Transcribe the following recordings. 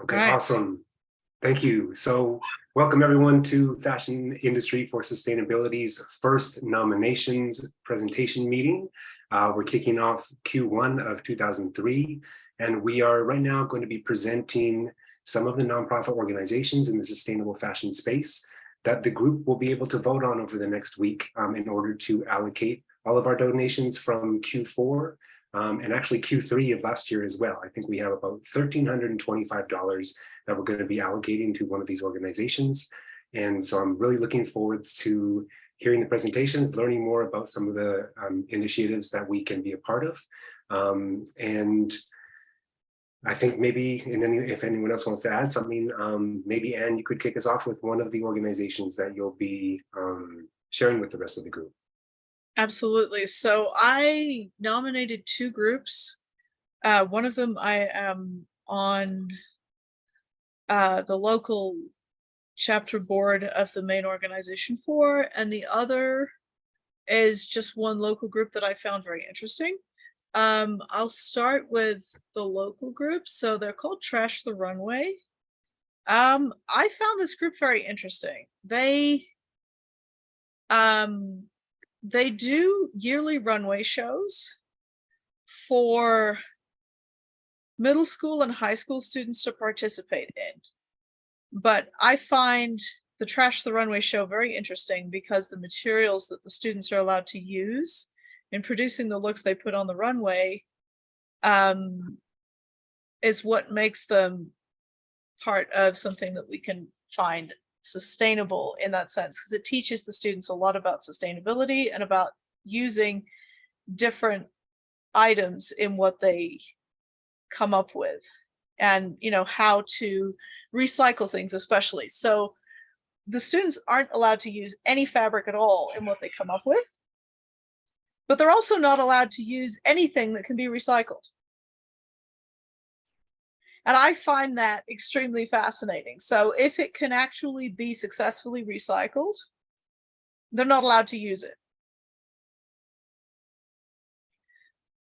Okay, Right. awesome. Thank you. So welcome everyone to Fashion Industry for Sustainability's first nominations presentation meeting. We're kicking off Q1 of 2003, and we are right now going to be presenting some of the nonprofit organizations in the sustainable fashion space that the group will be able to vote on over the next week in order to allocate all of our donations from Q4 and actually Q3 of last year as well. I think we have about $1,325 that we're going to be allocating to one of these organizations. And so I'm really looking forward to hearing the presentations, learning more about some of the initiatives that we can be a part of. And I think maybe if anyone else wants to add something, maybe Anne, you could kick us off with one of the organizations that you'll be sharing with the rest of the group. Absolutely. So I nominated two groups. One of them I am on the local chapter board of the main organization for, and the other is just one local group that I found very interesting. I'll start with the local group. So they're called Trash the Runway. I found this group very interesting. They do yearly runway shows for middle school and high school students to participate in. But I find the Trash the Runway show very interesting because the materials that the students are allowed to use in producing the looks they put on the runway is what makes them part of something that we can find sustainable in that sense, because it teaches the students a lot about sustainability and about using different items in what they come up with, and how to recycle things especially. So the students aren't allowed to use any fabric at all in what they come up with, but they're also not allowed to use anything that can be recycled. And I find that extremely fascinating. So if it can actually be successfully recycled, they're not allowed to use it,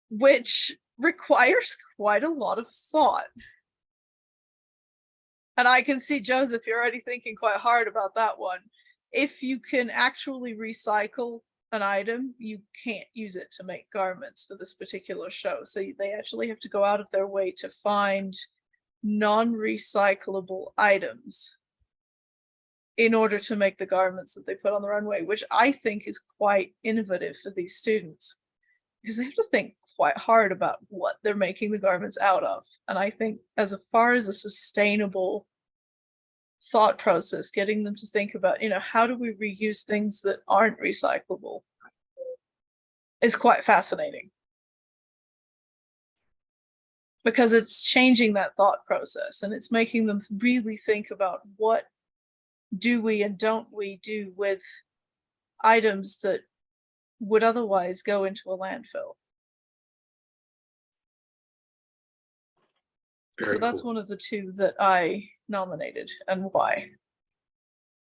which requires quite a lot of thought. And I can see, Joseph, you're already thinking quite hard about that one. If you can actually recycle an item, you can't use it to make garments for this particular show. So they actually have to go out of their way to find non-recyclable items in order to make the garments that they put on the runway, which I think is quite innovative for these students, because they have to think quite hard about what they're making the garments out of. And I think as far as a sustainable thought process, getting them to think about, how do we reuse things that aren't recyclable is quite fascinating, because it's changing that thought process and it's making them really think about what do we and don't we do with items that would otherwise go into a landfill. Very So that's cool. one of the two that I nominated, and why.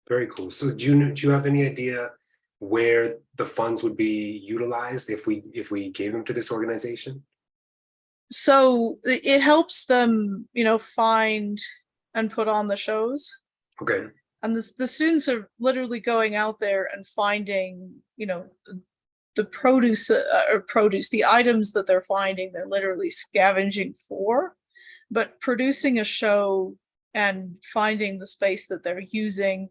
Very cool. So do you have any idea where the funds would be utilized if we gave them to this organization? So it helps them, find and put on the shows. Okay. And the students are literally going out there and finding, the produce, the items that they're finding, they're literally scavenging for, but producing a show and finding the space that they're using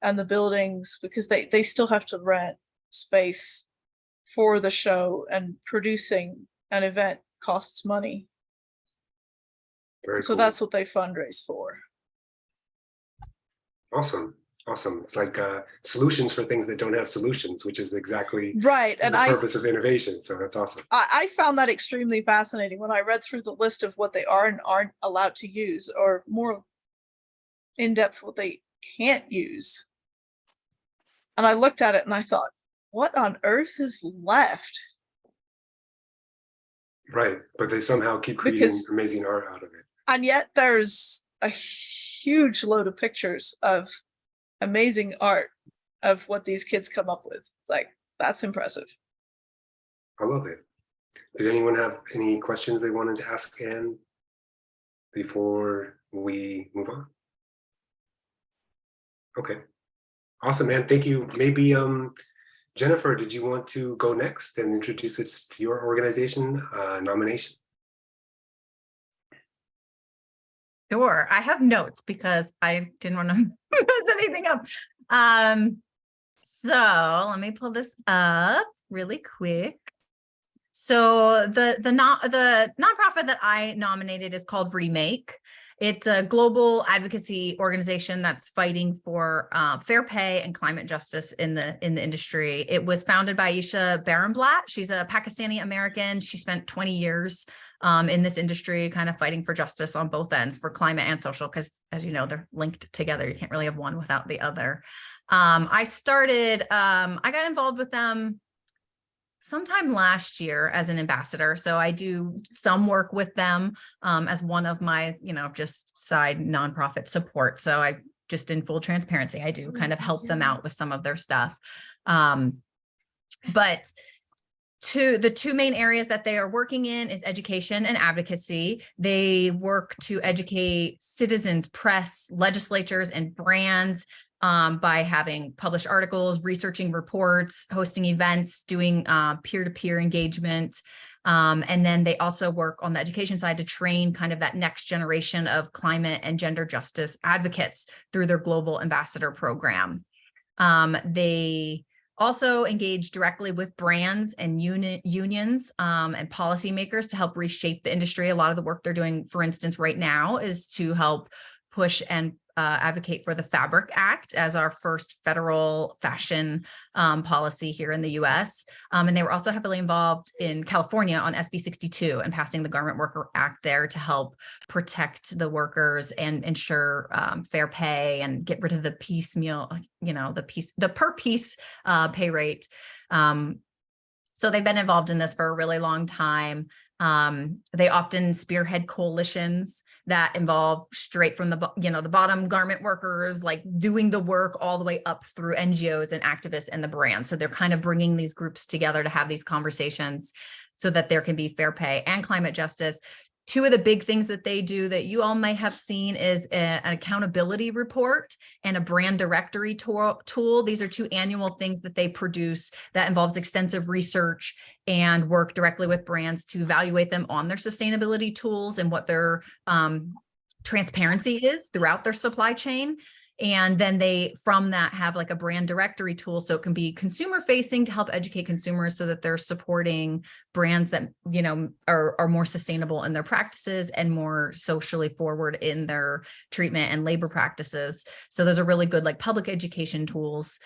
and the buildings, because they still have to rent space for the show, and producing an event costs money. Very So cool. that's what they fundraise for. Awesome. Awesome. It's like solutions for things that don't have solutions, which is exactly right. And the purpose of innovation. So that's awesome. I found that extremely fascinating when I read through the list of what they are and aren't allowed to use, or more in depth what they can't use. And I looked at it and I thought, what on earth is left? Right. But they somehow keep creating amazing art out of it. And yet there's a huge load of pictures of amazing art of what these kids come up with. It's like, that's impressive. I love it. Did anyone have any questions they wanted to ask Anne before we move on? Okay, awesome, man. Thank you. Maybe Jennifer, did you want to go next and introduce us to your organization nomination? Sure. I have notes because I didn't want to mess anything up. So let me pull this up really quick. So the nonprofit that I nominated is called Remake. It's a global advocacy organization that's fighting for fair pay and climate justice in the industry. It was founded by Aisha Barenblatt. She's a Pakistani American. She spent 20 years in this industry, kind of fighting for justice on both ends for climate and social, because as you know, they're linked together. You can't really have one without the other. I got involved with them sometime last year as an ambassador. So I do some work with them as one of my, just side nonprofit support. So I just, in full transparency, I do kind of help them out with some of their stuff. But the two main areas that they are working in is education and advocacy. They work to educate citizens, press, legislatures, and brands by having published articles, researching reports, hosting events, doing peer-to-peer engagement. And then they also work on the education side to train kind of that next generation of climate and gender justice advocates through their Global Ambassador Program. They also engage directly with brands and unions and policymakers to help reshape the industry. A lot of the work they're doing, for instance, right now is to help push and advocate for the Fabric Act as our first federal fashion policy here in the US. And they were also heavily involved in California on SB 62 and passing the Garment Worker Act there to help protect the workers and ensure fair pay and get rid of the piecemeal, the per piece pay rate. So they've been involved in this for a really long time. They often spearhead coalitions that involve straight from the bottom garment workers, like doing the work all the way up through NGOs and activists and the brands. So they're kind of bringing these groups together to have these conversations so that there can be fair pay and climate justice. Two of the big things that they do that you all might have seen is an accountability report and a brand directory tool. These are two annual things that they produce that involves extensive research and work directly with brands to evaluate them on their sustainability tools and what their transparency is throughout their supply chain. And then they, from that, have like a brand directory tool. So it can be consumer facing to help educate consumers so that they're supporting brands that, are more sustainable in their practices and more socially forward in their treatment and labor practices. So those are really good, like public education tools.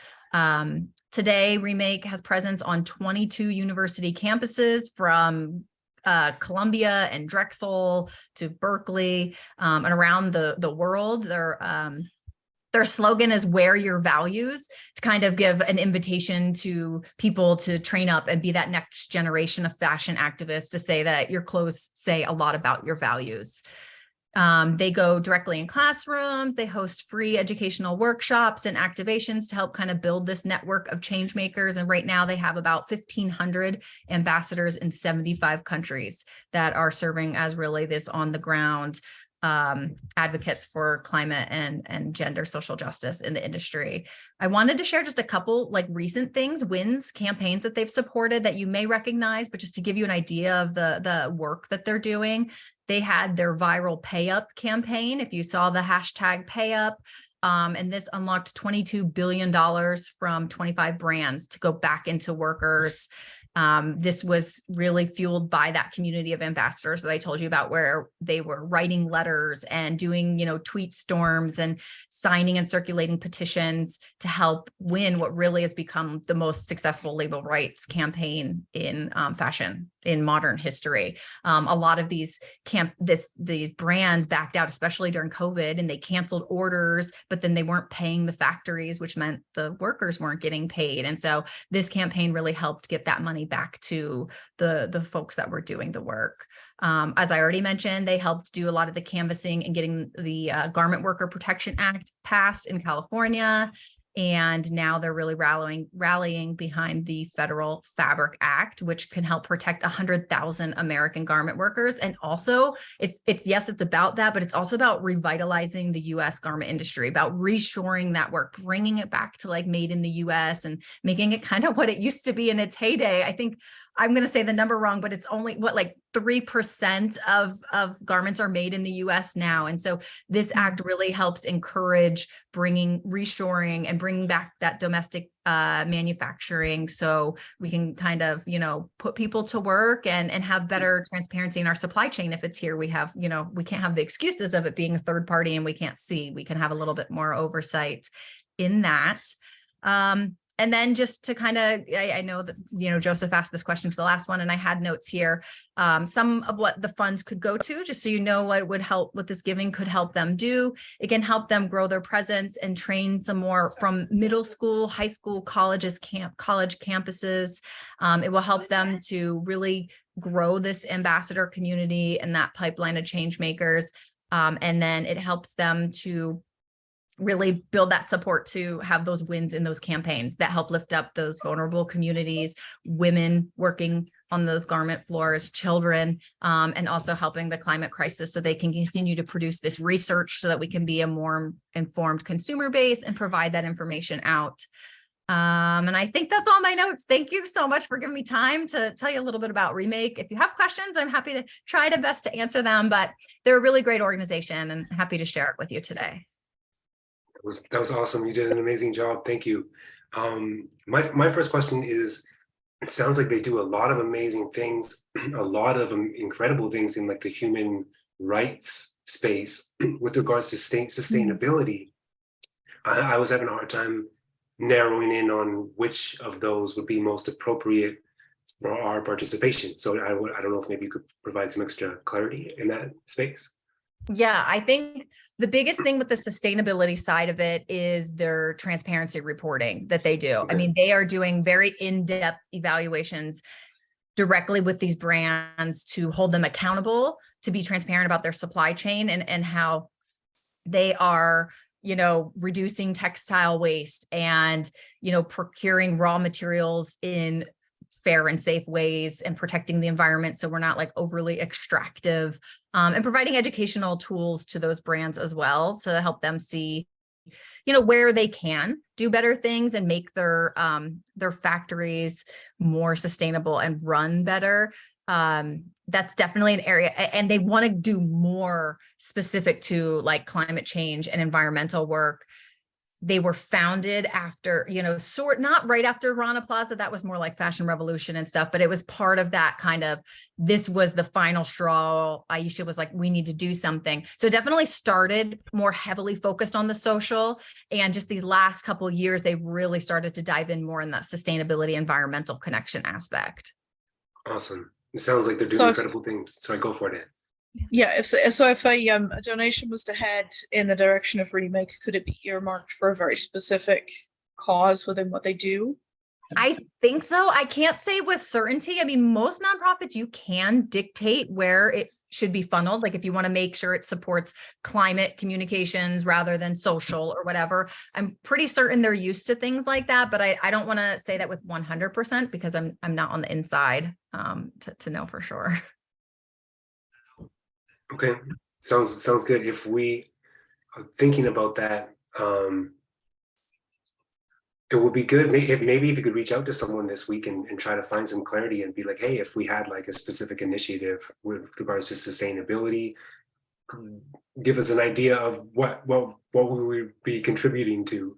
Today, Remake has presence on 22 university campuses from Columbia and Drexel to Berkeley and around the world. Their slogan is "Wear Your Values," to kind of give an invitation to people to train up and be that next generation of fashion activists, to say that your clothes say a lot about your values. They go directly in classrooms. They host free educational workshops and activations to help kind of build this network of change makers. And right now they have about 1,500 ambassadors in 75 countries that are serving as really this on the ground advocates for climate and gender social justice in the industry. I wanted to share just a couple like recent things, wins, campaigns that they've supported that you may recognize, but just to give you an idea of the work that they're doing. They had their viral Pay Up campaign. If you saw the hashtag Pay Up, and this unlocked $22 billion from 25 brands to go back into workers. This was really fueled by that community of ambassadors that I told you about, where they were writing letters and doing, tweet storms and signing and circulating petitions to help win what really has become the most successful labor rights campaign in fashion in modern history. A lot of these brands backed out, especially during COVID, and they canceled orders, but then they weren't paying the factories, which meant the workers weren't getting paid. And so this campaign really helped get that money back to the folks that were doing the work. As I already mentioned, they helped do a lot of the canvassing and getting the Garment Worker Protection Act passed in California. And now they're really rallying behind the Federal Fabric Act, which can help protect 100,000 American garment workers. And also it's yes, it's about that, but it's also about revitalizing the US garment industry, about reshoring that work, bringing it back to like made in the US and making it kind of what it used to be in its heyday. I think I'm going to say the number wrong, but it's only what, like 3% of garments are made in the US now. And so this act really helps encourage bringing reshoring and bringing back that domestic manufacturing, so we can kind of, put people to work and have better transparency in our supply chain. If it's here, we have, we can't have the excuses of it being a third party and we can't see. We can have a little bit more oversight in that. And then just to kind of, I know that, Joseph asked this question to the last one, and I had notes here, some of what the funds could go to, just so you know what would help, what this giving could help them do. It can help them grow their presence and train some more from middle school, high school, colleges, college campuses. It will help them to really grow this ambassador community and that pipeline of change makers. And then it helps them to really build that support to have those wins in those campaigns that help lift up those vulnerable communities, women working on those garment floors, children, and also helping the climate crisis so they can continue to produce this research so that we can be a more informed consumer base and provide that information out. And I think that's all my notes. Thank you so much for giving me time to tell you a little bit about Remake. If you have questions, I'm happy to try to best to answer them, but they're a really great organization and happy to share it with you today. That was awesome. You did an amazing job. Thank you. My first question is, it sounds like they do a lot of amazing things, a lot of incredible things in like the human rights space with regards to sustainability. I was having a hard time narrowing in on which of those would be most appropriate for our participation. So I don't know if maybe you could provide some extra clarity in that space. Yeah, I think the biggest thing with the sustainability side of it is their transparency reporting that they do. Okay. I mean, they are doing very in-depth evaluations directly with these brands to hold them accountable, to be transparent about their supply chain and how they are, reducing textile waste and, procuring raw materials in fair and safe ways and protecting the environment, so we're not like overly extractive, and providing educational tools to those brands as well, so to help them see where they can do better things and make their factories more sustainable and run better. That's definitely an area, and they want to do more specific to like climate change and environmental work. They were founded after, not right after Rana Plaza. That was more like Fashion Revolution and stuff, but it was part of that kind of, this was the final straw. Aisha was like, we need to do something. So it definitely started more heavily focused on the social. And just these last couple of years, they've really started to dive in more in that sustainability, environmental connection aspect. Awesome. It sounds like they're doing incredible things. So I go for it. Yeah, if a donation was to head in the direction of Remake, could it be earmarked for a very specific cause within what they do? I think so. I can't say with certainty. I mean, most nonprofits, you can dictate where it should be funneled. Like if you want to make sure it supports climate communications rather than social or whatever, I'm pretty certain they're used to things like that, but I don't want to say that with 100% because I'm not on the inside to know for sure. Okay, sounds good. If we are thinking about that, it would be good if you could reach out to someone this week and try to find some clarity and be like, hey, if we had like a specific initiative with regards to sustainability, give us an idea of what we would be contributing to,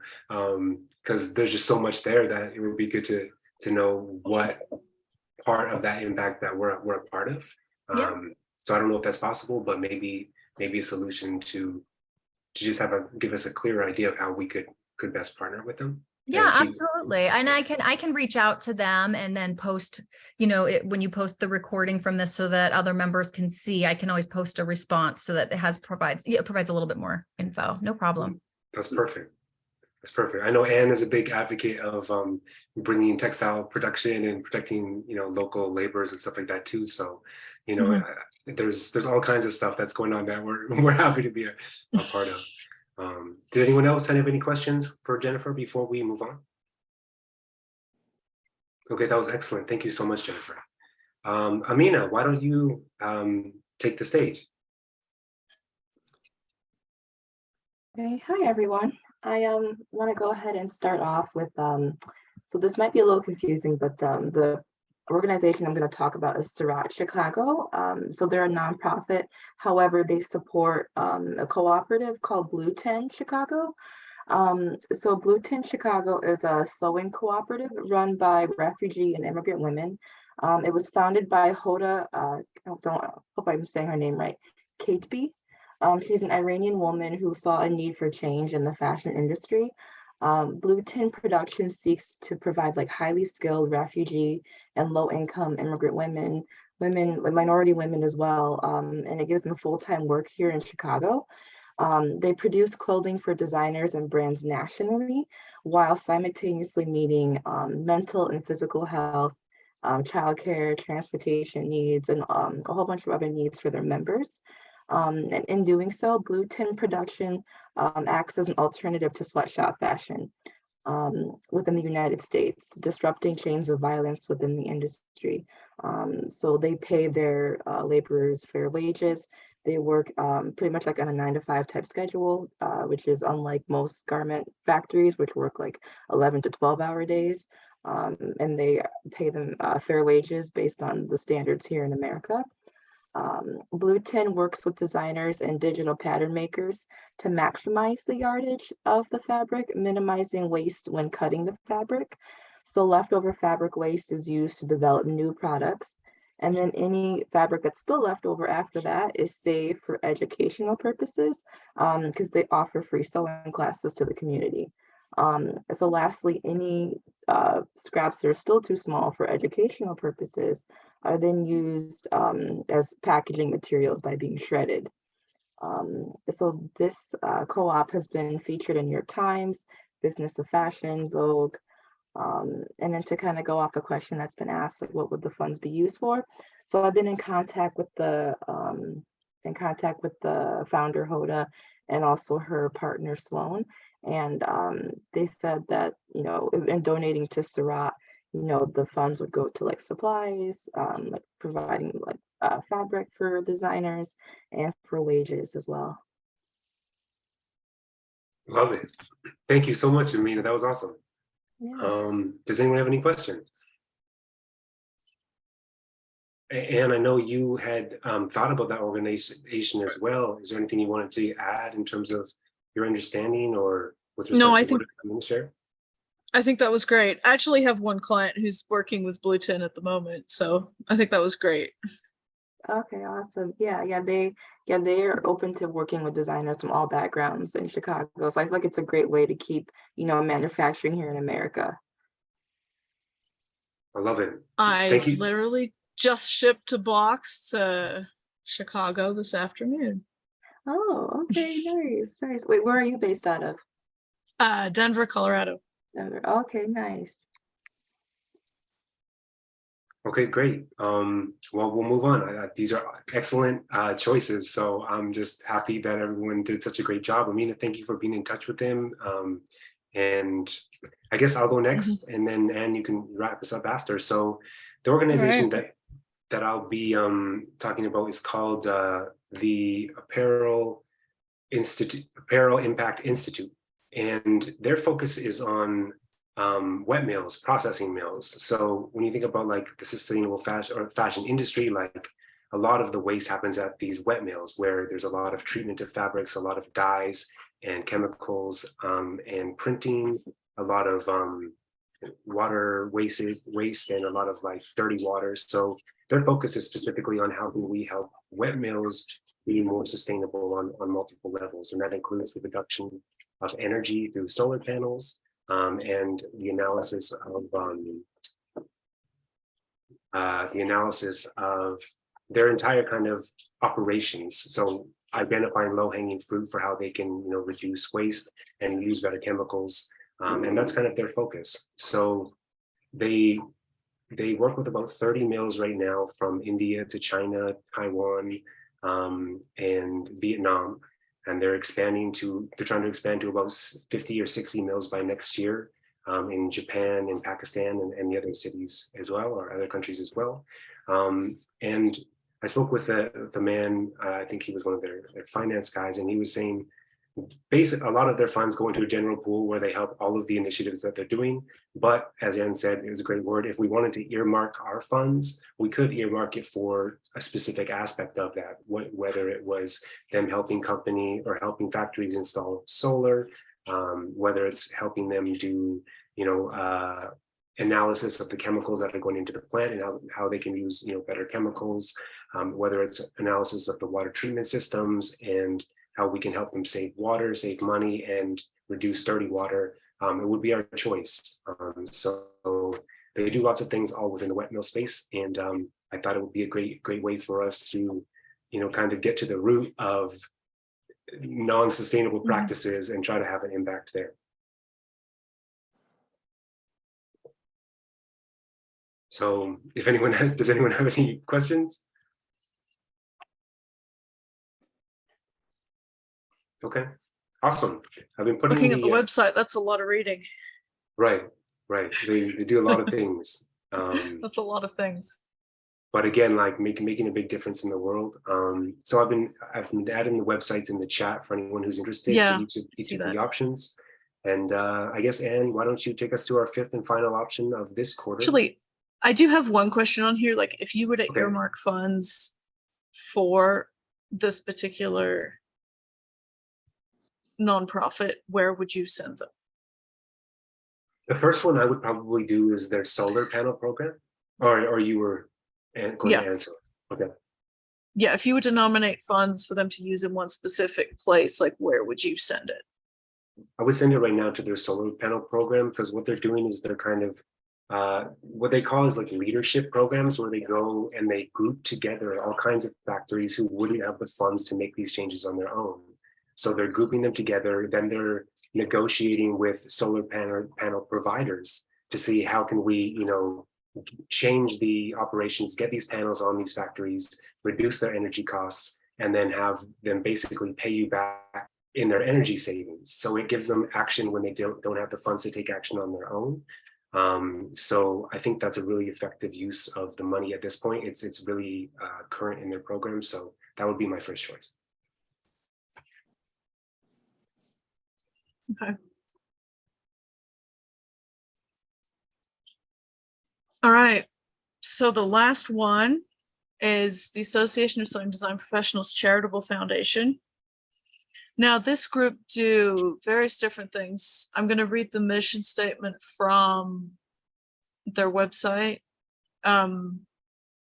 because there's just so much there that it would be good to know what part of that impact that we're a part of. Yeah. So I don't know if that's possible, but maybe a solution to just give us a clearer idea of how we could best partner with them. Yeah, absolutely. And I can reach out to them and then post, when you post the recording from this so that other members can see, I can always post a response so that it provides a little bit more info. No problem. That's perfect. That's perfect. I know Anne is a big advocate of bringing textile production and protecting, local laborers and stuff like that too. So, there's all kinds of stuff that's going on that we're happy to be a part of. Did anyone else have any questions for Jennifer before we move on? Okay, that was excellent. Thank you so much, Jennifer. Amina, why don't you take the stage? Okay, hi everyone. I want to go ahead and start off with so this might be a little confusing, but the organization I'm going to talk about is Surratt Chicago. So they're a nonprofit. However, they support a cooperative called Blue 10 Chicago. So Blue 10 Chicago is a sewing cooperative run by refugee and immigrant women. It was founded by Hoda, I hope I'm saying her name right, Kateby. She's an Iranian woman who saw a need for change in the fashion industry. Blue 10 Production seeks to provide like highly skilled refugee and low-income immigrant women, minority women as well, and it gives them full-time work here in Chicago. They produce clothing for designers and brands nationally, while simultaneously meeting mental and physical health, childcare, transportation needs, and a whole bunch of other needs for their members. And in doing so, Blue 10 Production acts as an alternative to sweatshop fashion within the United States, disrupting chains of violence within the industry. So they pay their laborers fair wages. They work pretty much like on a 9-to-5 type schedule, which is unlike most garment factories, which work like 11 to 12-hour days. And they pay them fair wages based on the standards here in America. Blue 10 works with designers and digital pattern makers to maximize the yardage of the fabric, minimizing waste when cutting the fabric. So leftover fabric waste is used to develop new products. And then any fabric that's still left over after that is saved for educational purposes because they offer free sewing classes to the community. So lastly, any scraps that are still too small for educational purposes are then used as packaging materials by being shredded. So this co-op has been featured in New York Times, Business of Fashion, Vogue, and then to kind of go off the question that's been asked, like what would the funds be used for? So I've been in contact with the founder Hoda and also her partner Sloan, and they said that in donating to Surratt, the funds would go to like supplies, like providing like fabric for designers and for wages as well. Love it. Thank you so much, Amina. That was awesome. Yeah. Does anyone have any questions? And I know you had thought about that organization as well. Is there anything you wanted to add in terms of your understanding or with respect No, I to think what I'm going to share? I think that was great. I actually have one client who's working with Blue 10 at the moment, so I think that was great. Okay, awesome. Yeah, they are open to working with designers from all backgrounds in Chicago. So I feel like it's a great way to keep, manufacturing here in America. I love it. I Thank you. literally just shipped a box to Chicago this afternoon. Oh, okay, nice. Wait, where are you based out of? Denver, Colorado. Denver. Okay, nice. Okay, great. Well, we'll move on. These are excellent choices. So I'm just happy that everyone did such a great job. Amina, thank you for being in touch with them. And I guess I'll go next, and then Anne, you can wrap us up after. So the organization that I'll be talking about is called the Apparel Impact Institute, and their focus is on wet mills, processing mills. So when you think about like the sustainable fashion industry, like a lot of the waste happens at these wet mills where there's a lot of treatment of fabrics, a lot of dyes and chemicals, and printing, a lot of water waste, and a lot of like dirty water. So their focus is specifically on how can we help wet mills be more sustainable on multiple levels. And that includes the reduction of energy through solar panels, and the analysis of their entire kind of operations. So identifying low-hanging fruit for how they can reduce waste and use better chemicals, and that's kind of their focus. So they work with about 30 mills right now, from India to China, Taiwan, and Vietnam. they're trying to expand to about 50 or 60 mills by next year, in Japan and Pakistan and the other cities as well, or other countries as well. And I spoke with the man, I think he was one of their finance guys, and he was saying a lot of their funds go into a general pool where they help all of the initiatives that they're doing. But as Ann said, it was a great word. If we wanted to earmark our funds, we could earmark it for a specific aspect of that, whether it was them helping factories install solar, whether it's helping them do, analysis of the chemicals that are going into the plant and how they can use, better chemicals, whether it's analysis of the water treatment systems and how we can help them save water, save money, and reduce dirty water. It would be our choice. So they do lots of things all within the wet mill space, and I thought it would be a great way for us to, kind of get to the root of non-sustainable practices and try to have an impact there. So if does anyone have any questions? Okay, awesome. I've been putting Looking at the website, that's a lot of reading. Right. They do a lot of things. That's a lot of things. But again, like making a big difference in the world. So I've been adding the websites in the chat for anyone who's interested to each of the options. And I guess, Anne, why don't you take us to our fifth and final option of this quarter? Actually, I do have one question on here. Like, if you were to earmark funds for this particular nonprofit, where would you send them? The first one I would probably do is their solar panel program, or you were going to answer. Okay. Yeah, if you were to nominate funds for them to use in one specific place, like where would you send it? I would send it right now to their solar panel program, because what they're doing is they're kind of what they call is like leadership programs, where they go and they group together all kinds of factories who wouldn't have the funds to make these changes on their own. So they're grouping them together, then they're negotiating with solar panel providers to see how can we, change the operations, get these panels on these factories, reduce their energy costs, and then have them basically pay you back in their energy savings. So it gives them action when they don't have the funds to take action on their own. So I think that's a really effective use of the money at this point. It's really current in their program. So that would be my first choice. Okay. All right. So the last one is the Association of Sewing Design Professionals Charitable Foundation. Now, this group do various different things. I'm going to read the mission statement from their website.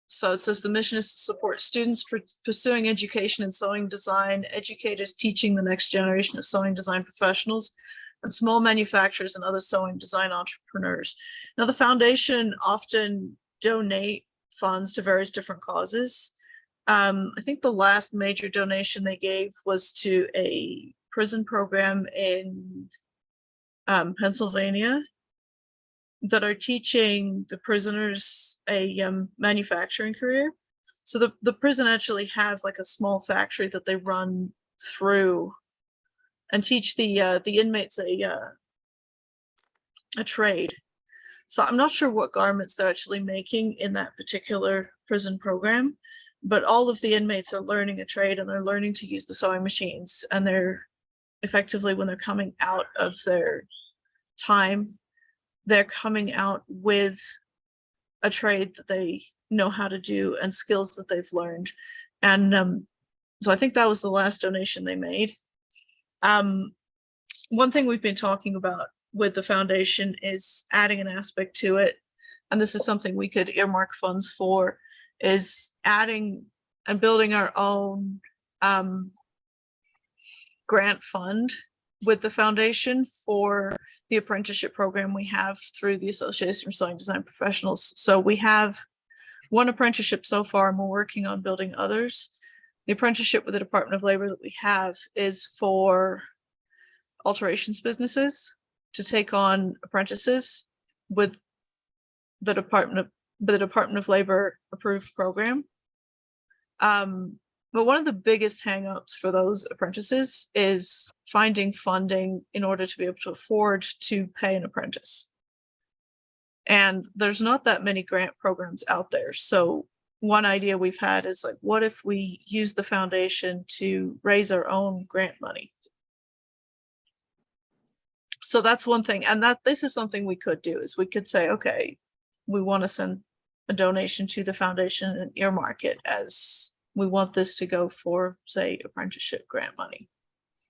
So it says the mission is to support students pursuing education in sewing design, educators teaching the next generation of sewing design professionals, and small manufacturers and other sewing design entrepreneurs. Now, the foundation often donate funds to various different causes. I think the last major donation they gave was to a prison program in Pennsylvania that are teaching the prisoners a manufacturing career. So the prison actually has like a small factory that they run through and teach the inmates a trade. So I'm not sure what garments they're actually making in that particular prison program, but all of the inmates are learning a trade and they're learning to use the sewing machines, and they're effectively, when they're coming out of their time, they're coming out with a trade that they know how to do and skills that they've learned. And so I think that was the last donation they made. One thing we've been talking about with the foundation is adding an aspect to it, and this is something we could earmark funds for, is adding and building our own grant fund with the foundation for the apprenticeship program we have through the Association of Sewing Design Professionals. So we have one apprenticeship so far, and we're working on building others. The apprenticeship with the Department of Labor that we have is for alterations businesses to take on apprentices with the Department of Labor approved program. But one of the biggest hangups for those apprentices is finding funding in order to be able to afford to pay an apprentice. And there's not that many grant programs out there. So one idea we've had is like, what if we use the foundation to raise our own grant money? So that's one thing. And that this is something we could do is we could say, okay, we want to send a donation to the foundation and earmark it as we want this to go for, say, apprenticeship grant money.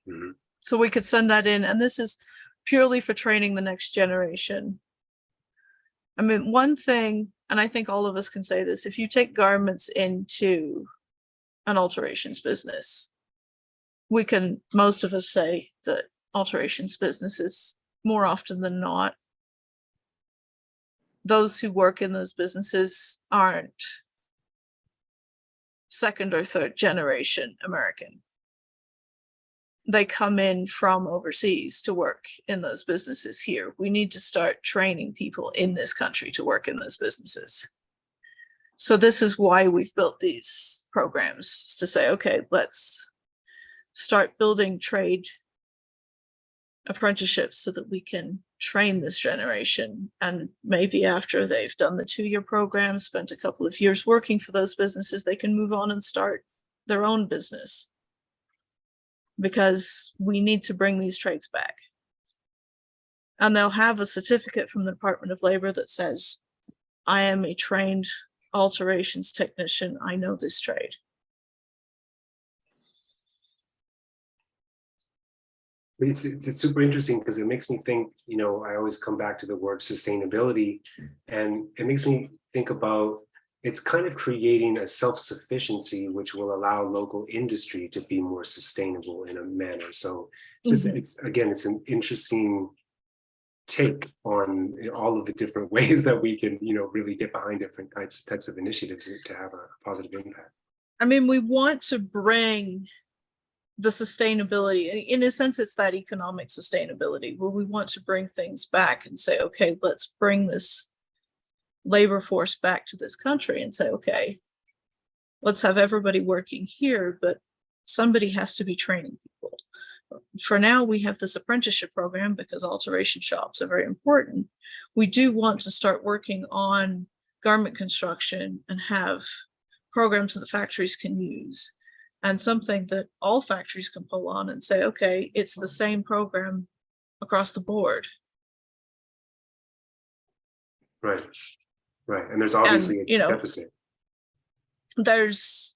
Mhm. So we could send that in, and this is purely for training the next generation. I mean, one thing, and I think all of us can say this, if you take garments into an alterations business, we can, most of us say that alterations businesses, more often than not, those who work in those businesses aren't second or third generation American. They come in from overseas to work in those businesses here. We need to start training people in this country to work in those businesses. So this is why we've built these programs, to say, okay, let's start building trade apprenticeships so that we can train this generation. And maybe after they've done the 2-year program, spent a couple of years working for those businesses, they can move on and start their own business. Because we need to bring these trades back. And they'll have a certificate from the Department of Labor that says, I am a trained alterations technician. I know this trade. It's super interesting because it makes me think, you know, I always come back to the word sustainability, and it makes me think about it's kind of creating a self-sufficiency, which will allow local industry to be more sustainable in a manner. So it's just, it's an interesting take on all of the different ways that we can, you know, really get behind different types of initiatives to have a positive impact. I mean, we want to bring the sustainability, in a sense, it's that economic sustainability where we want to bring things back and say, okay, let's bring this labor force back to this country and say, okay, let's have everybody working here, but somebody has to be training people. For now, we have this apprenticeship program because alteration shops are very important. We do want to start working on garment construction and have programs that the factories can use, and something that all factories can pull on and say, okay, it's the same program across the board. Right. Right. And there's obviously And, you know, a deficit.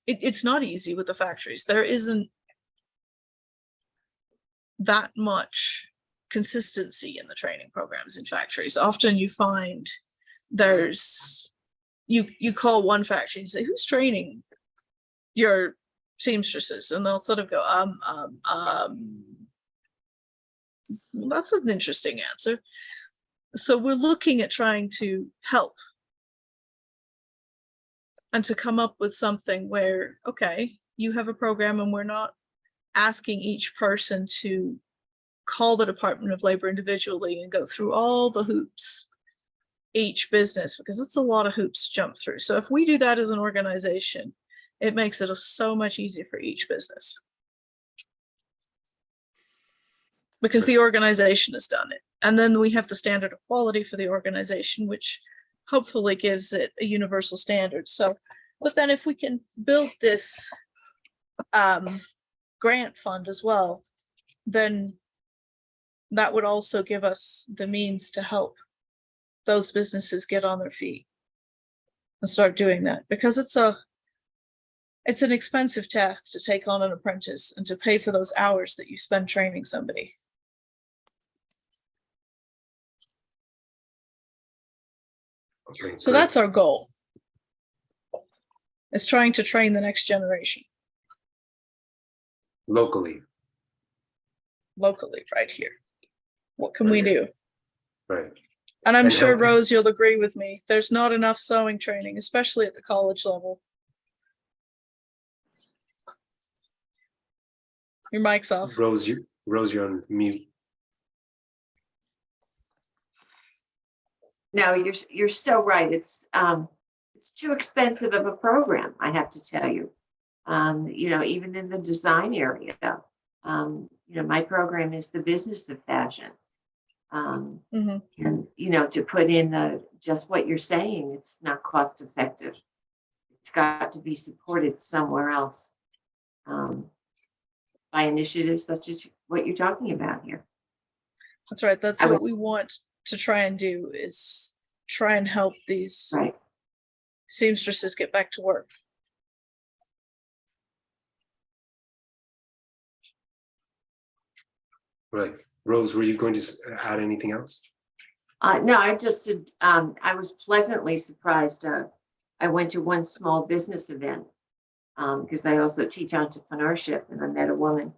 It's not easy with the factories. There isn't that much consistency in the training programs in factories. Often you find there's, you call one factory and say, who's training your seamstresses? And they'll sort of go, well, that's an interesting answer. So we're looking at trying to help and to come up with something where, okay, you have a program and we're not asking each person to call the Department of Labor individually and go through all the hoops, each business, because it's a lot of hoops to jump through. So if we do that as an organization, it makes it so much easier for each business. Because the organization has done it. And then we have the standard of quality for the organization, which hopefully gives it a universal standard. So, but then if we can build this grant fund as well, then that would also give us the means to help those businesses get on their feet and start doing that, because it's an expensive task to take on an apprentice and to pay for those hours that you spend training somebody. Okay, So great. that's our goal, is trying to train the next generation Locally. right here. What can we do? Right. And I'm And sure, help- Rose, you'll agree with me. There's not enough sewing training, especially at the college level. Your mic's off. Rose, you're on mute. No, you're so right. It's too expensive of a program, I have to tell you. You know, even in the design area, you know, my program is the business of fashion. Mhm. And, you know, to put in just what you're saying, it's not cost effective. It's got to be supported somewhere else, by initiatives such as what you're talking about here. That's right. That's I what was- we want to try and do, is try and help these Right. seamstresses get back to work. Right. Rose, were you going to add anything else? No, I was pleasantly surprised. I went to one small business event, because I also teach entrepreneurship, and I met a woman,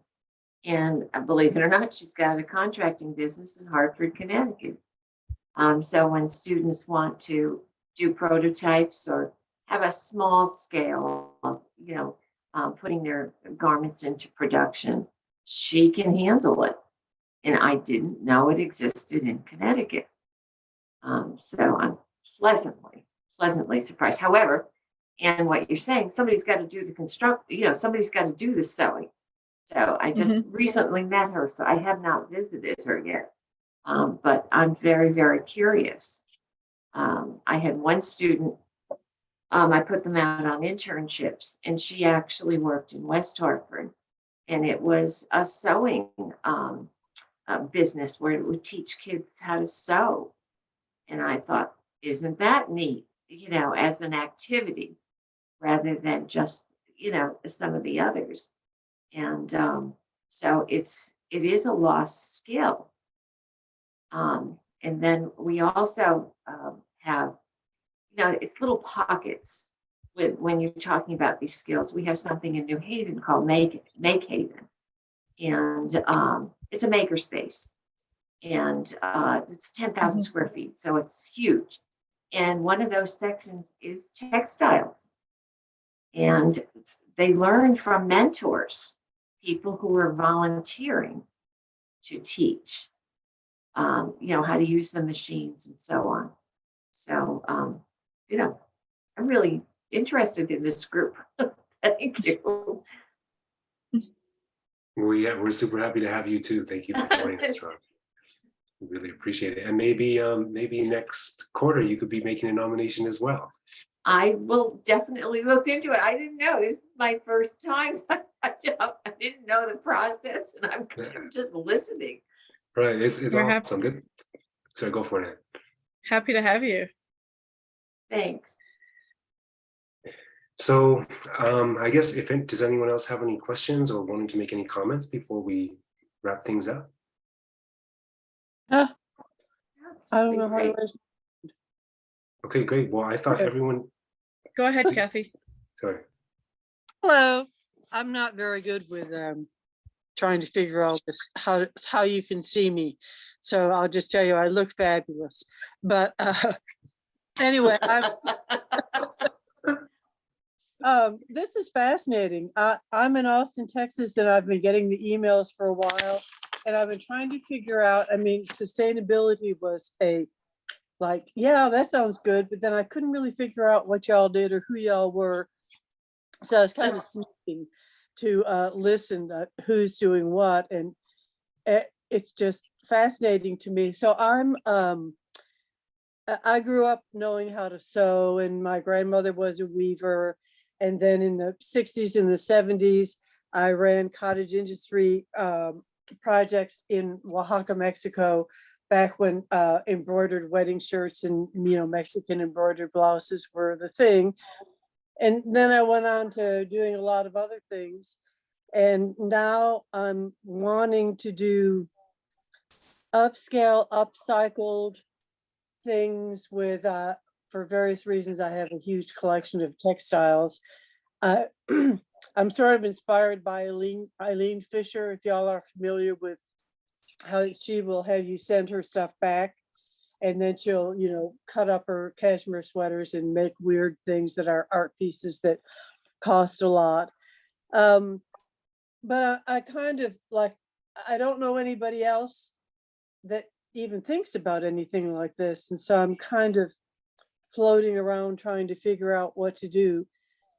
and believe it or not, she's got a contracting business in Hartford, Connecticut. So when students want to do prototypes or have a small scale of, you know, putting their garments into production, she can handle it. And I didn't know it existed in Connecticut. So I'm pleasantly surprised. However, and what you're saying, somebody's got to do the somebody's got to do the sewing. So I just recently met her, so I have not visited her yet. But I'm very, very curious. I had one student, I put them out on internships, and she actually worked in West Hartford, and it was a sewing business where it would teach kids how to sew. And I thought, isn't that neat, you know, as an activity rather than just, you know, some of the others. And so it is a lost skill. And then we also have, you know, it's little pockets when you're talking about these skills. We have something in New Haven called Make Haven. And it's a makerspace. And it's 10,000 square feet, so it's huge. And one of those sections is textiles. And they learn from mentors, people who are volunteering to teach, you know, how to use the machines and so on. So, you know, I'm really interested in this group. Thank you. We're super happy to have you too. Thank you for joining us, Rose. We really appreciate it. And maybe next quarter you could be making a nomination as well. I will definitely look into it. I didn't know. This is my first time. So I didn't know the process, and I'm just listening. Right. It's We're happy. awesome. Good. So go for it. Happy to have you. Thanks. So I guess does anyone else have any questions or wanting to make any comments before we wrap things up? I don't know how to Great. raise. Okay, great. Well, I thought everyone, Go ahead, Kathy. sorry. Hello. I'm not very good with trying to figure out this how you can see me. So I'll just tell you I look fabulous. But anyway, this is fascinating. I'm in Austin, Texas, and I've been getting the emails for a while, and I've been trying to figure out, I mean, sustainability was yeah, that sounds good, but then I couldn't really figure out what y'all did or who y'all were. So I was kind of sneaking to listen to who's doing what, and it's just fascinating to me. So I grew up knowing how to sew, and my grandmother was a weaver. And then in the 60s and the 70s, I ran cottage industry projects in Oaxaca, Mexico, back when embroidered wedding shirts and, you know, Mexican embroidered blouses were the thing. And then I went on to doing a lot of other things. And now I'm wanting to do upscale, upcycled things with, for various reasons, I have a huge collection of textiles. I'm sort of inspired by Eileen Fisher, if y'all are familiar with how she will have you send her stuff back, and then she'll, you know, cut up her cashmere sweaters and make weird things that are art pieces that cost a lot. But I kind of like, I don't know anybody else that even thinks about anything like this. And so I'm kind of floating around trying to figure out what to do.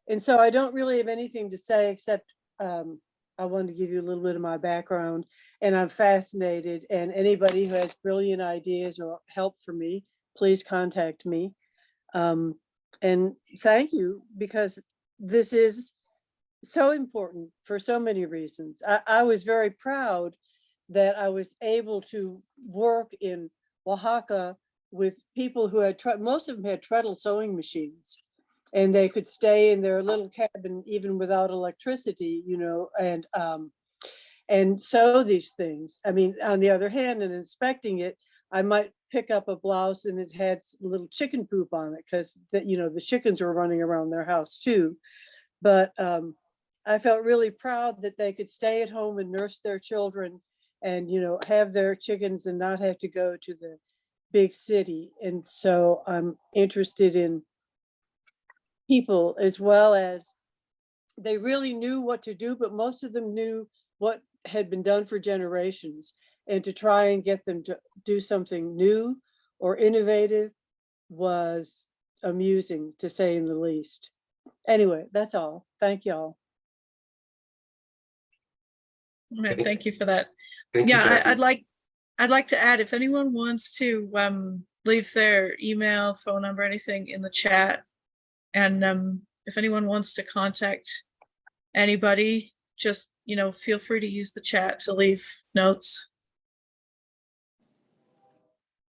And so I don't really have anything to say except I wanted to give you a little bit of my background, and I'm fascinated. And anybody who has brilliant ideas or help for me, please contact me. And thank you, because this is so important for so many reasons. I was very proud that I was able to work in Oaxaca with people who had, most of them had treadle sewing machines, and they could stay in their little cabin even without electricity, you know, and sew these things. I mean, on the other hand, in inspecting it, I might pick up a blouse and it had little chicken poop on it because you know, the chickens were running around their house too. But I felt really proud that they could stay at home and nurse their children and, you know, have their chickens and not have to go to the big city. And so I'm interested in people, as well as they really knew what to do, but most of them knew what had been done for generations, and to try and get them to do something new or innovative was amusing, to say in the least. Anyway, that's all. Thank y'all. Thank you for that. Thank you, Yeah, Kathy. I'd like to add, if anyone wants to leave their email, phone number, anything in the chat, and if anyone wants to contact anybody, just, you know, feel free to use the chat to leave notes.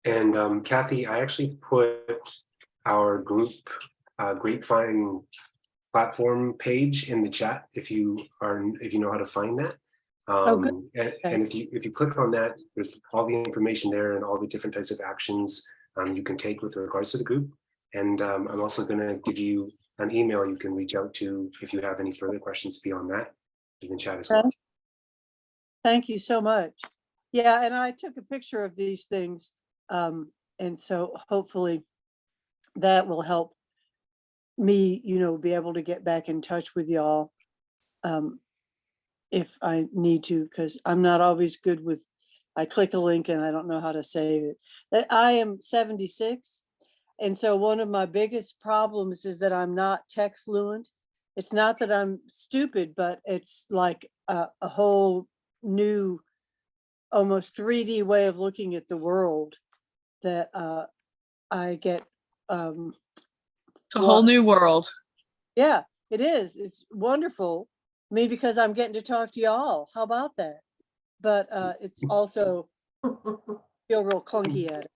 And Kathy, I actually put our group Grapevine platform page in the chat if you know how to find that. good. And if you click on that, there's all the information there and all the different types of actions you can take with regards to the group. And I'm also going to give you an email you can reach out to if you have any further questions beyond that. You can chat as well. Thank you so much. Yeah, and I took a picture of these things. And so hopefully that will help me, you know, be able to get back in touch with y'all if I need to, because I'm not always good with, I click a link and I don't know how to save it. I am 76. And so one of my biggest problems is that I'm not tech fluent. It's not that I'm stupid, but it's like a whole new, almost 3D way of looking at the world that I get. It's a whole new world. Yeah, it is. It's wonderful. I mean, because I'm getting to talk to y'all. How about that? But it's also feel real clunky at it.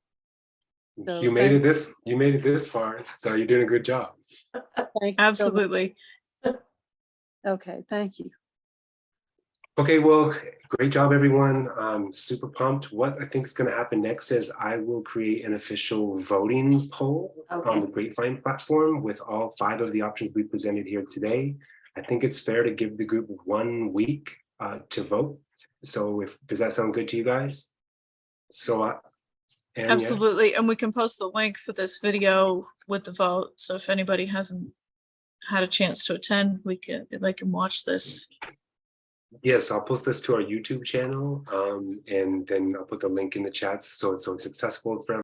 So You made it this far, so you're doing a good job. Thank you so much. Absolutely. Okay, thank you. Okay, well, great job, everyone. I'm super pumped. What I think is going to happen next is I will create an official voting poll on the Grapevine platform with all 5 of the options we presented here today. I think it's fair to give the group 1 week to vote. So does that sound good to you guys? So Absolutely. Yeah. And we can post the link for this video with the vote. So if anybody hasn't had a chance to attend, they can watch this. Yes, I'll post this to our YouTube channel, and then I'll put the link in the chat so it's accessible for everyone.